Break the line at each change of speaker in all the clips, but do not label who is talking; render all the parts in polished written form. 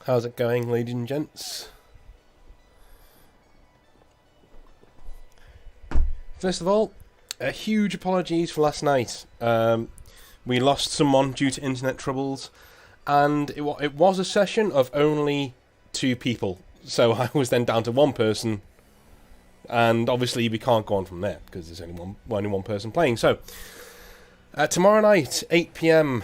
How's it going, ladies and gents? First of all, a huge apologies for last night. We lost someone due to internet troubles, and it was a session of only 2 people. So I was then down to 1 person, and obviously we can't go on from there because there's only one person playing. So Tomorrow night, 8 p.m.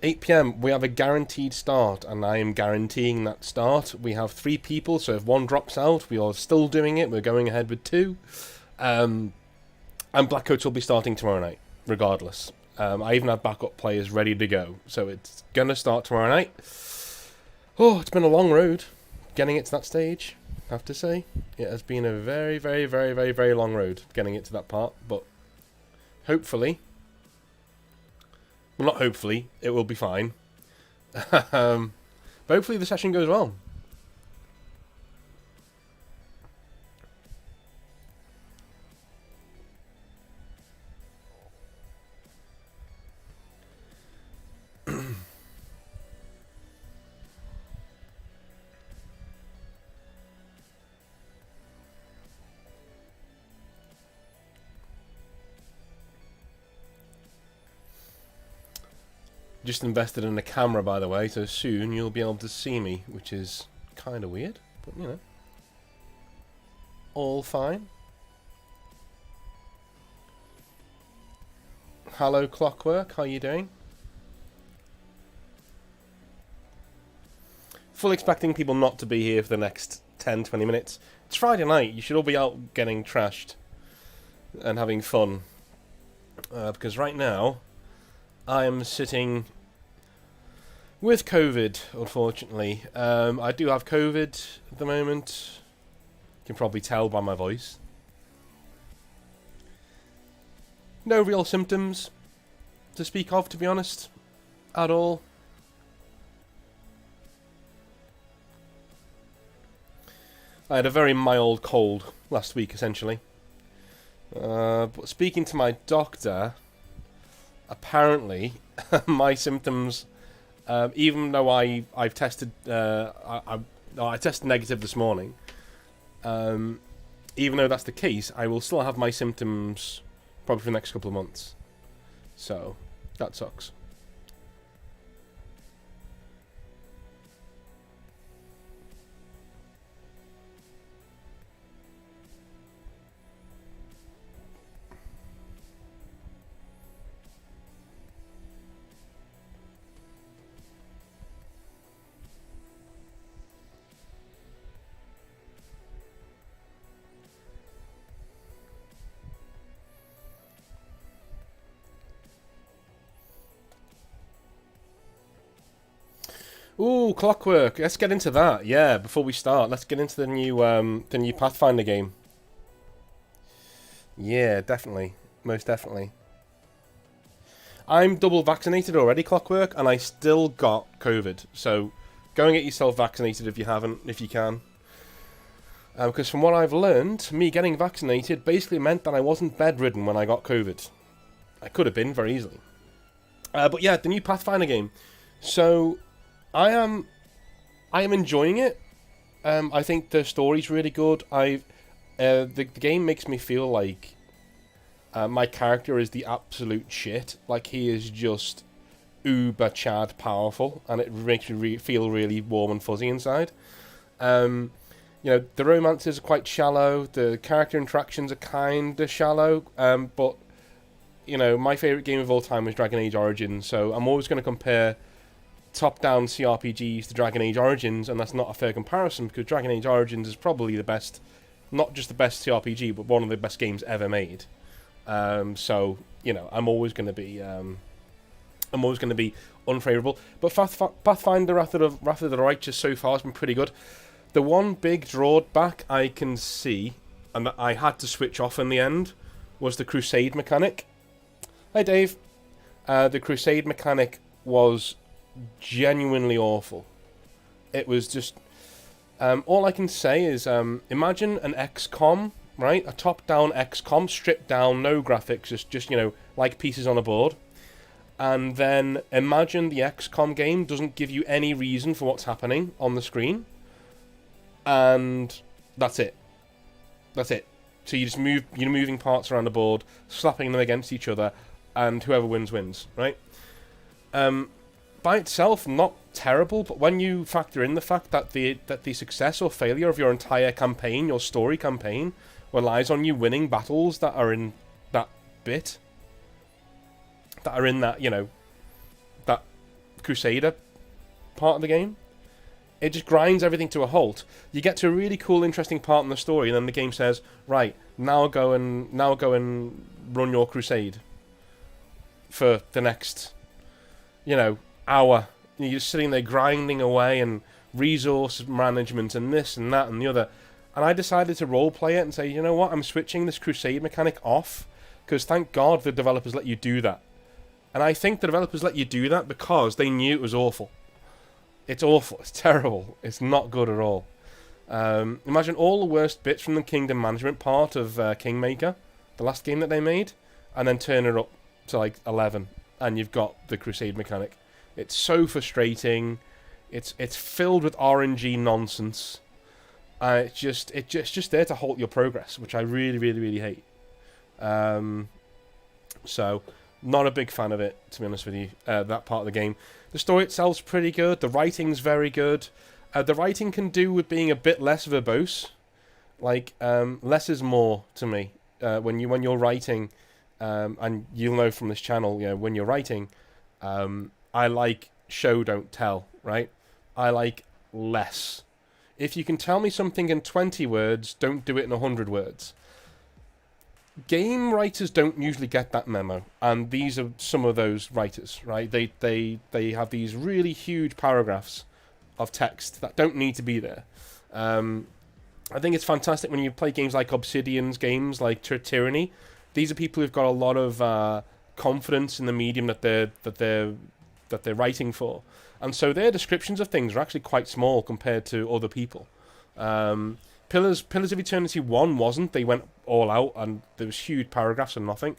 8 p.m. we have a guaranteed start, and I am guaranteeing that start. We have 3 people, so if one drops out, we are still doing it. We're going ahead with 2. And Blackcoats will be starting tomorrow night, regardless. I even have backup players ready to go, so it's going to start tomorrow night. Oh, it's been a long road getting it to that stage, I have to say. It has been a very, very, very, very, very long road getting it to that part, but hopefully, well, not hopefully, it will be fine. But hopefully the session goes well. Just invested in a camera, by the way, so soon you'll be able to see me, which is kind of weird, but you know, all fine. Hello, Clockwork, how you doing? Full expecting people not to be here for the next 10-20 minutes. It's Friday night, you should all be out getting trashed and having fun. Because right now, I am sitting with COVID, unfortunately. I do have COVID at the moment. You can probably tell by my voice. No real symptoms to speak of, to be honest, at all. I had a very mild cold last week, essentially. But speaking to my doctor, apparently my symptoms, even though I've tested, I tested negative this morning. Even though that's the case, I will still have my symptoms probably for the next couple of months. So that sucks. Ooh, Clockwork. Let's get into that. Yeah, before we start, let's get into the new Pathfinder game. Yeah, definitely, most definitely. I'm double vaccinated already, Clockwork, and I still got COVID. So, go and get yourself vaccinated if you haven't, if you can. Because from what I've learned, me getting vaccinated basically meant that I wasn't bedridden when I got COVID. I could have been very easily. But yeah, the new Pathfinder game. So I am enjoying it. I think the story's really good. The game makes me feel like my character is the absolute shit. Like, he is just uber Chad powerful, and it makes me feel really warm and fuzzy inside. You know, the romances are quite shallow. The character interactions are kind of shallow. But you know, my favorite game of all time was Dragon Age Origins, so I'm always going to compare top-down CRPGs to Dragon Age Origins, and that's not a fair comparison, because Dragon Age Origins is probably the best, not just the best CRPG, but one of the best games ever made. So, you know, I'm always going to be unfavourable. But Pathfinder Wrath of the Righteous so far has been pretty good. The one big drawback I can see, and that I had to switch off in the end, was the Crusade mechanic. Hi, Dave. The Crusade mechanic was genuinely awful. It was just... all I can say is, imagine an XCOM, right? A top-down XCOM, stripped down, no graphics, just you know, like pieces on a board. And then imagine the XCOM game doesn't give you any reason for what's happening on the screen. And that's it. That's it. So you just you're moving parts around the board, slapping them against each other, and whoever wins, wins, right? By itself, not terrible, but when you factor in the fact that the success or failure of your entire campaign, your story campaign, relies on you winning battles that are in that bit, that are in that, that Crusader part of the game. It just grinds everything to a halt. You get to a really cool, interesting part in the story, and then the game says, "Right, now go and run your crusade for the next, hour." And you're just sitting there grinding away, and resource management, and this and that and the other. And I decided to roleplay it and say, you know what, I'm switching this crusade mechanic off, because thank God the developers let you do that. And I think the developers let you do that because they knew it was awful. It's awful. It's terrible. It's not good at all. Imagine all the worst bits from the kingdom management part of Kingmaker, the last game that they made, and then turn it up to like 11, and you've got the crusade mechanic. It's so frustrating. It's filled with RNG nonsense. It's just there to halt your progress, which I really, really, really hate. So, not a big fan of it, to be honest with you, that part of the game. The story itself's pretty good. The writing's very good. The writing can do with being a bit less verbose. Like, less is more to me. When you're writing, and you'll know from this channel, when you're writing, I like show, don't tell, right? I like less. If you can tell me something in 20 words, don't do it in 100 words. Game writers don't usually get that memo, and these are some of those writers, right? They have these really huge paragraphs of text that don't need to be there. I think it's fantastic when you play games like Obsidian's games, like Tyranny. These are people who've got a lot of confidence in the medium that they're writing for, and so their descriptions of things are actually quite small compared to other people. Pillars of Eternity 1 wasn't. They went all out, and there was huge paragraphs and nothing.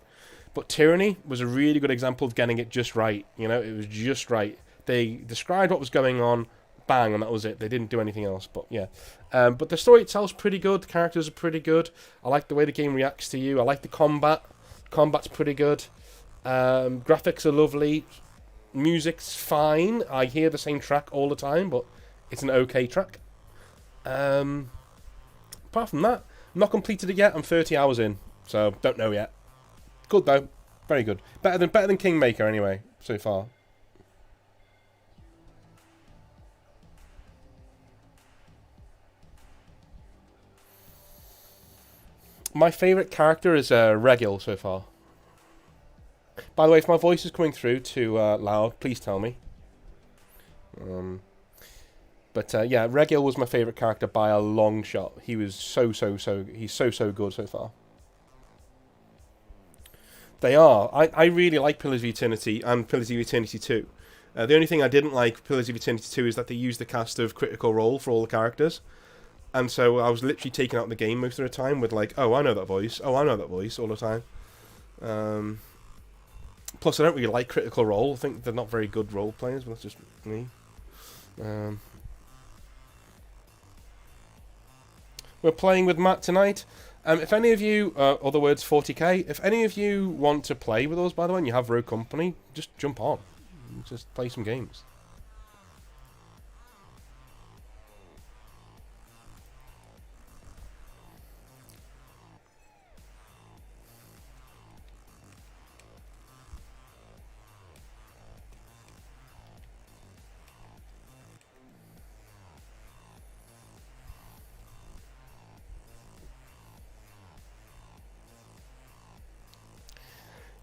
But Tyranny was a really good example of getting it just right. It was just right. They described what was going on, bang, and that was it. They didn't do anything else, but yeah. But the story itself's pretty good. The characters are pretty good. I like the way the game reacts to you. I like the combat. Combat's pretty good. Graphics are lovely. Music's fine. I hear the same track all the time, but it's an okay track. Apart from that, I'm not completed it yet. I'm 30 hours in, so don't know yet. Good though, very good. Better than Kingmaker anyway so far. My favourite character is Regil so far. By the way, if my voice is coming through too loud, please tell me. But yeah, Regil was my favourite character by a long shot. He was he's so good so far. They are. I really like Pillars of Eternity and Pillars of Eternity 2. The only thing I didn't like Pillars of Eternity 2 is that they used the cast of Critical Role for all the characters. And so I was literally taken out of the game most of the time with like, oh, I know that voice. Oh, I know that voice all the time. Plus, I don't really like Critical Role. I think they're not very good role players, but that's just me. We're playing with Matt tonight. If any of you, other words 40k, if any of you want to play with us, by the way, and you have Rogue Company, just jump on. Just play some games.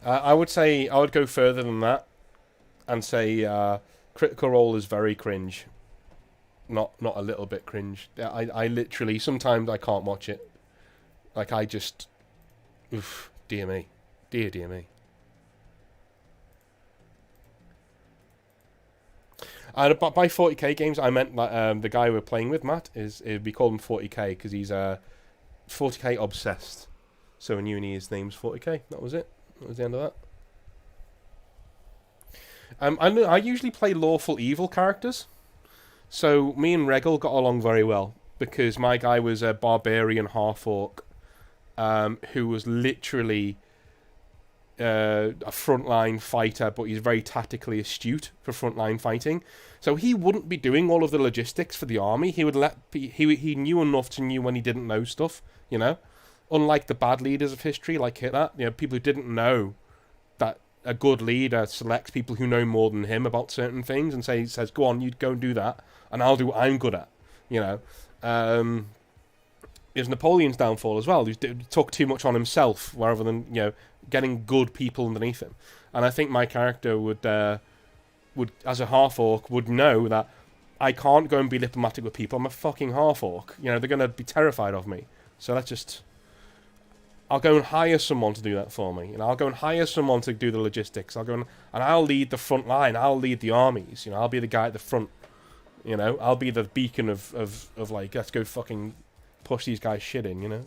I would say I would go further than that and say Critical Role is very cringe. Not a little bit cringe. I literally sometimes I can't watch it. Like I just, oof, dear me, dear me. And by 40k games, I meant that the guy we're playing with, Matt, we call him 40k because he's 40k obsessed. So in uni, his name's 40k. That was it. That was the end of that. I usually play lawful evil characters, so me and Regil got along very well because my guy was a barbarian half-orc who was literally a frontline fighter, but he's very tactically astute for frontline fighting. So he wouldn't be doing all of the logistics for the army. He would he knew enough to know when he didn't know stuff, Unlike the bad leaders of history, like Hitler, people who didn't know that a good leader selects people who know more than him about certain things and says, "Go on, you go and do that, and I'll do what I'm good at." You know, it was Napoleon's downfall as well. He took too much on himself rather than getting good people underneath him. And I think my character would as a half orc would know that I can't go and be diplomatic with people. I'm a fucking half orc. They're gonna be terrified of me. So I'll go and hire someone to do that for me. I'll go and hire someone to do the logistics. I'll go and I'll lead the front line. I'll lead the armies. I'll be the guy at the front. I'll be the beacon of like, let's go fucking push these guys shit in.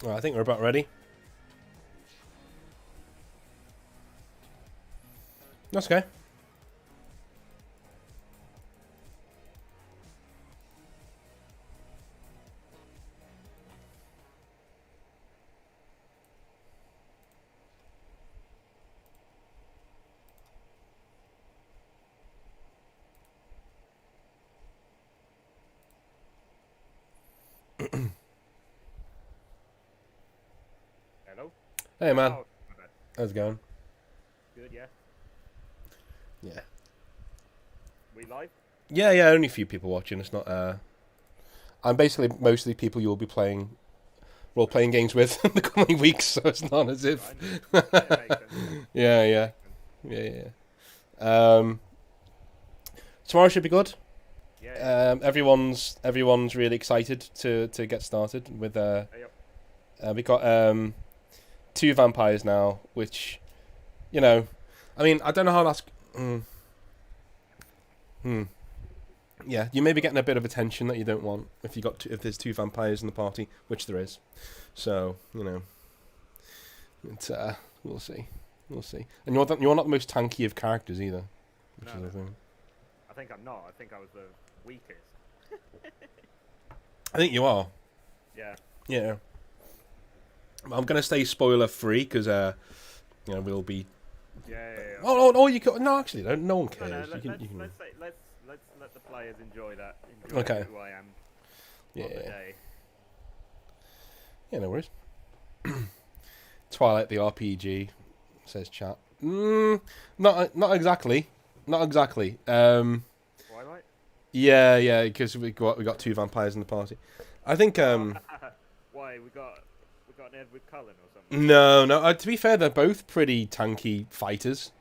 Well, I think we're about ready. That's okay.
Hello?
Hey, man.
Oh, my bad.
How's it going?
Good, yeah.
Yeah.
We live?
Yeah, only a few people watching. It's not, I'm basically mostly people you'll be playing role-playing games with in the coming weeks, so it's not as if...
Right. Yeah, it makes sense.
Yeah. Tomorrow should be good.
Yeah.
Everyone's really excited to get started with...
Yep.
we got 2 vampires now, which, I mean, I don't know how that's... Yeah, you may be getting a bit of attention that you don't want if if there's 2 vampires in the party, which there is. So it's we'll see. And you're not the most tanky of characters either, which is the thing.
I think I'm not. I think I was the weakest.
I think you are.
Yeah.
Yeah. I'm gonna stay spoiler free because we'll be.
Yeah.
Oh, you can. No, actually, no one cares.
No,
you can.
let's let the players enjoy that. Enjoy who I am.
Yeah.
On the day.
Yeah, no worries. Twilight the RPG, says chat. Not exactly.
Twilight?
Yeah, because we got 2 vampires in the party. I think
Why we got an Edward Cullen or something?
No. To be fair, they're both pretty tanky fighters,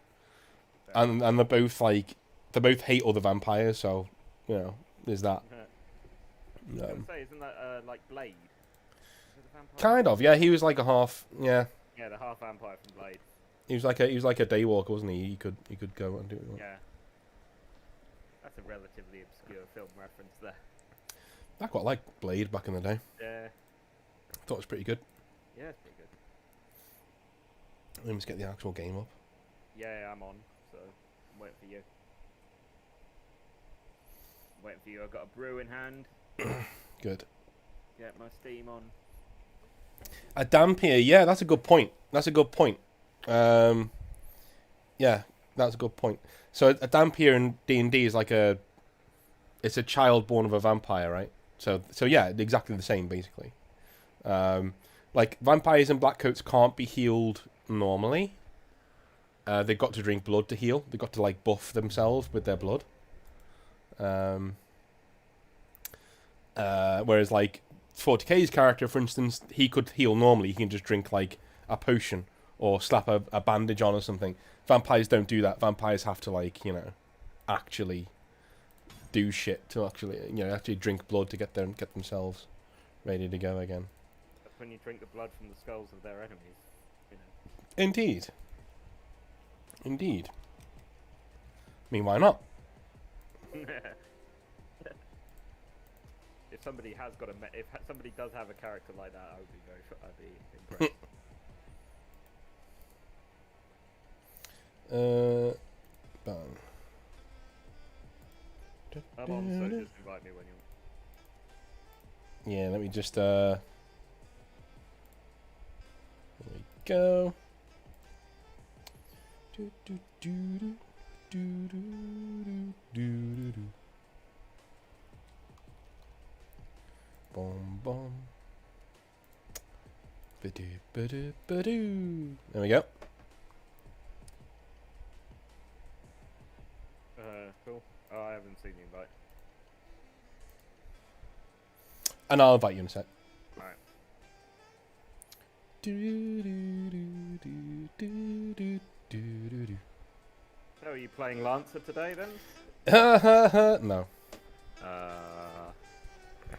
and they're both they both hate other vampires. So there's that.
I was gonna say, isn't that like Blade? Is it a vampire?
Kind of, yeah. He was like a half, yeah.
Yeah, the half vampire from Blade.
He was like a daywalker, wasn't he? He could go and do it.
Yeah. That's a relatively obscure film reference there.
I quite liked Blade back in the day.
Yeah.
Thought it was pretty good.
Yeah, it's pretty good.
Let me just get the actual game up.
Yeah, I'm on, so I'm waiting for you. I've got a brew in hand.
Good.
Get my steam on.
A dampier, yeah, that's a good point. Yeah, that's a good point. So a Dhampir in D&D is like it's a child born of a vampire, right? So yeah, exactly the same basically. Like vampires and blackcoats can't be healed normally. They've got to drink blood to heal. They've got to like buff themselves with their blood. Whereas like 40k's character, for instance, he could heal normally. He can just drink like a potion or slap a bandage on or something. Vampires don't do that. Vampires have to like, you know, actually do shit to actually, you know, actually drink blood to get themselves ready to go again.
That's when you drink the blood from the skulls of their enemies. You know.
Indeed. Indeed. I mean, why not?
If somebody has got if somebody does have a character like that, I'd be impressed.
Bang.
I'm on, so just invite me when you.
Yeah, let me just there we go. Do, do, do, do, do, do, do, do, do. Boom, boom. Ba-do, ba-do, ba-do. There we go.
Cool. Oh, I haven't seen the invite.
And I'll invite you in a sec.
Alright. So, are you playing Lancer today then?
No.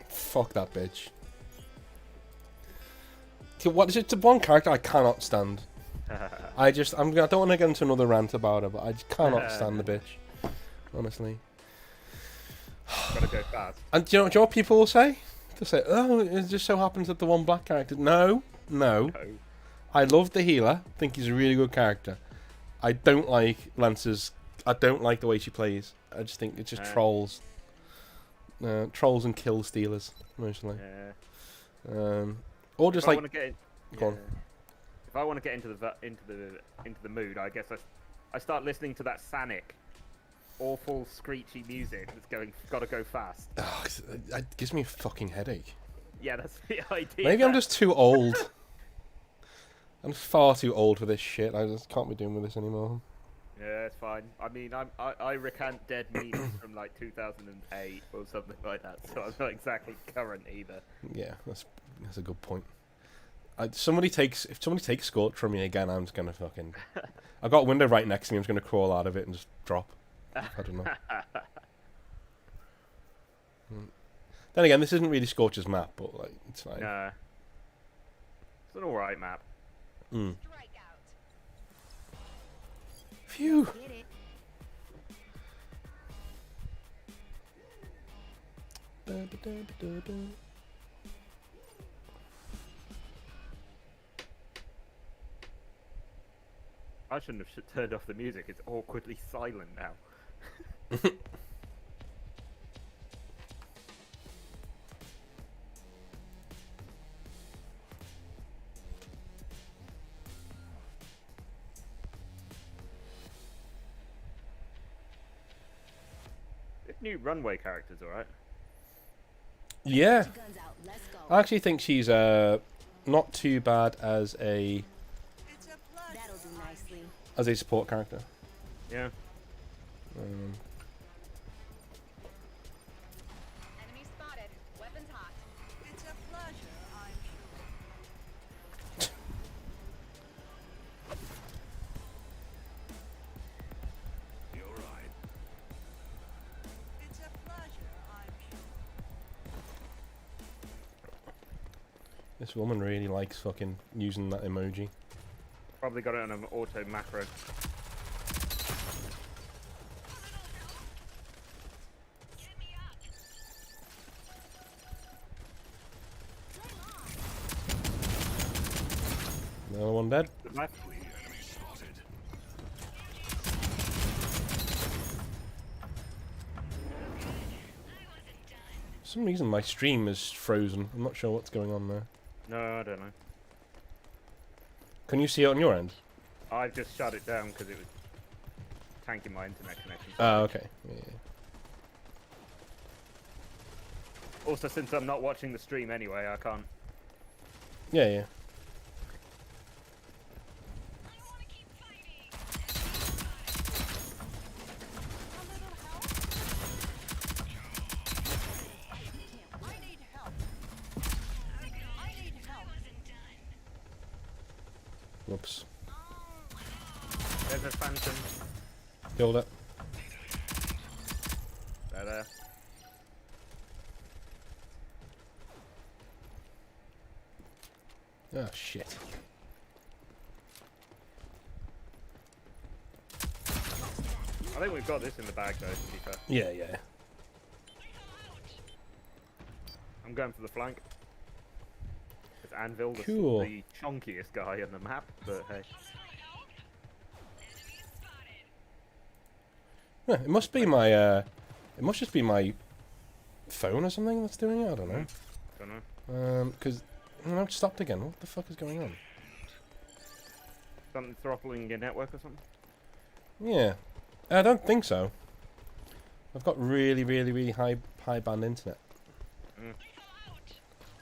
Fuck that bitch. What is it? The one character I cannot stand. I don't want to get into another rant about her, but I just cannot stand the bitch. Honestly.
Gotta go fast.
And do you know what people will say? They'll say, "Oh, it just so happens that the one black character." No. I love the healer. Think he's a really good character. I don't like Lancer's. I don't like the way she plays. I just think it's just trolls. Trolls and kill stealers mostly.
Yeah.
Or just like.
Go on. If I want to get into the mood, I guess I start listening to that Sanic, awful screechy music that's gotta go fast.
Oh, it gives me a fucking headache.
Yeah, that's the idea.
Maybe I'm just too old. I'm far too old for this shit. I just can't be doing with this anymore.
Yeah, it's fine. I mean, I recant dead memes from like 2008 or something like that, so I'm not exactly current either.
Yeah, that's a good point. If somebody takes Scorch from me again, I'm just gonna fucking. I've got a window right next to me. I'm just gonna crawl out of it and just drop. I don't know. Then again, this isn't really Scorch's map, but like it's fine.
Nah. It's an alright map.
Phew.
I shouldn't have turned off the music. It's awkwardly silent now. This new runway character's alright.
Yeah. I actually think she's not too bad as a support character.
Yeah.
Enemy spotted. Weapons hot.
It's a pleasure, I'm sure.
You're right.
It's a pleasure, I'm sure.
This woman really likes fucking using that emoji.
Probably got it on an auto macro.
Another one dead.
Left.
Enemy spotted.
For some reason my stream is frozen. I'm not sure what's going on there.
No, I don't know.
Can you see it on your end?
I've just shut it down because it was tanking my internet connection.
Oh, okay. Yeah.
Also, since I'm not watching the stream anyway, I can't.
Yeah, yeah.
I need help. I need help.
Whoops.
There's a phantom.
Killed it.
There.
Oh, shit.
I think we've got this in the bag, though, to be fair.
Yeah, yeah.
I'm going for the flank. It's Anvil,
Cool.
the chonkiest guy on the map, but hey.
Yeah, it must be my, it must just be my phone or something that's doing it, I don't know.
Don't know.
Because, it stopped again. What the fuck is going on?
Something throttling your network or something?
Yeah. I don't think so. I've got really, really, really high band internet.
Mm.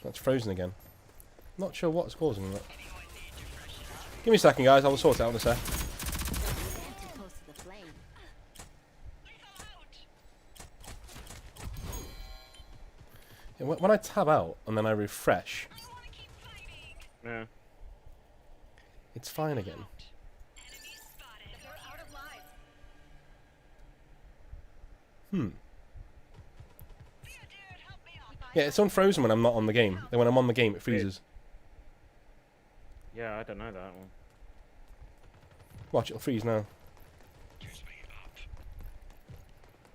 That's frozen again. Not sure what's causing that. Give me a second, guys. I will sort it out in a sec. Yeah, when I tab out and then I refresh,
Yeah.
it's fine again.
They're out of lives.
Hmm. Yeah, it's unfrozen when I'm not on the game. Then when I'm on the game, it freezes.
Yeah, I don't know that one.
Watch, it'll freeze now.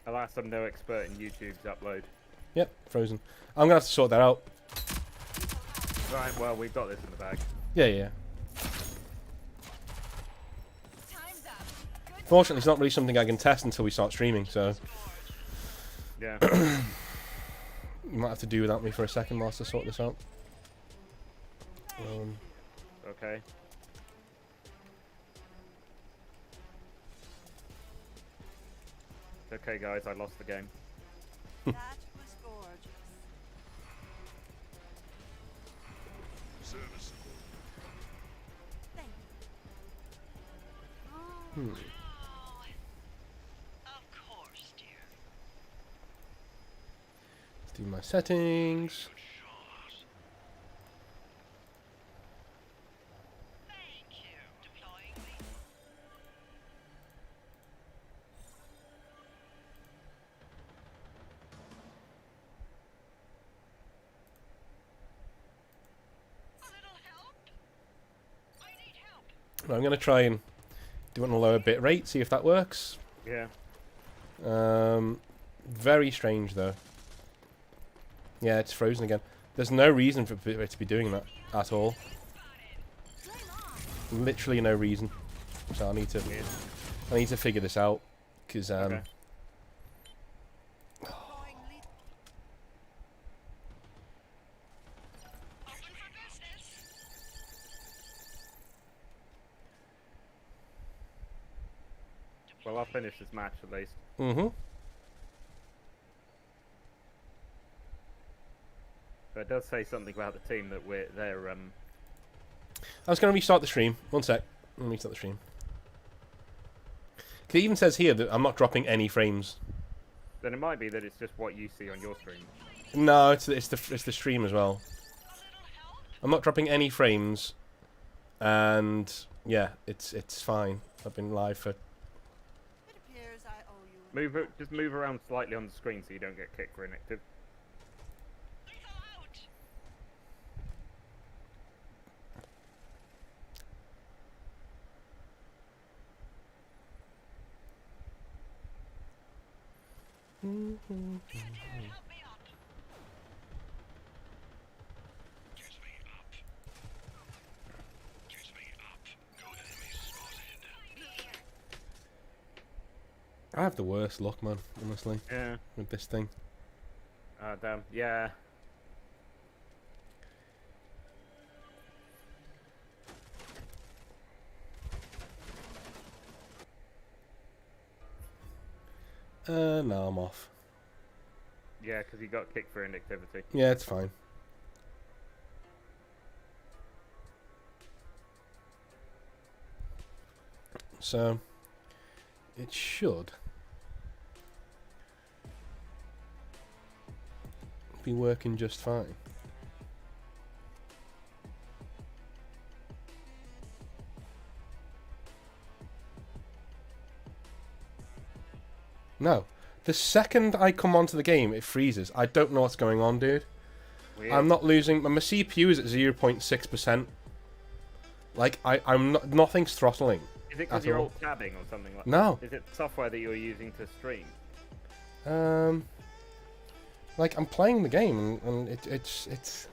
Alas, I'm no expert in YouTube's upload.
Yep, frozen. I'm gonna have to sort that out.
Right, well, we've got this in the bag.
Yeah, yeah.
Time's up. Good.
Fortunately, it's not really something I can test until we start streaming, so
Yeah.
you might have to do without me for a second whilst I sort this out.
Okay. It's okay, guys, I lost the game.
That was gorgeous.
Serviceable.
Thank
Hmm.
Of course, dear.
Let's do my settings.
Thank you. Deploying the a little help. I need help.
I'm gonna try and do it on a lower bit rate, see if that works.
Yeah.
Very strange though. Yeah, it's frozen again. There's no reason for it to be doing that at all. Literally no reason. So I need to figure this out because
Okay.
Deploying lead. Open for business.
Well, I'll finish this match at least.
Mm-hmm.
But it does say something about the team that they're
I was going to restart the stream. One sec. Let me restart the stream. 'Cause it even says here that I'm not dropping any frames.
then it might be that it's just what you see on your stream.
No, it's the stream as well. I'm not dropping any frames, and yeah, it's fine. I've been live for.
It appears I owe you.
Just move around slightly on the screen so you don't get kicked for inactive.
I have the worst luck, man. Honestly,
Yeah.
with this thing.
Ah, damn. Yeah.
No, I'm off.
Yeah, because you got kicked for inactivity.
Yeah, it's fine. So, it should be working just fine. No. The second I come onto the game, it freezes. I don't know what's going on, dude.
Weird.
I'm not losing... My CPU is at 0.6%. Like, I'm not... Nothing's throttling.
Is it because
at
you're
all.
alt tabbing or something like that?
No.
Is it software that you're using to stream?
Like, I'm playing the game, and it's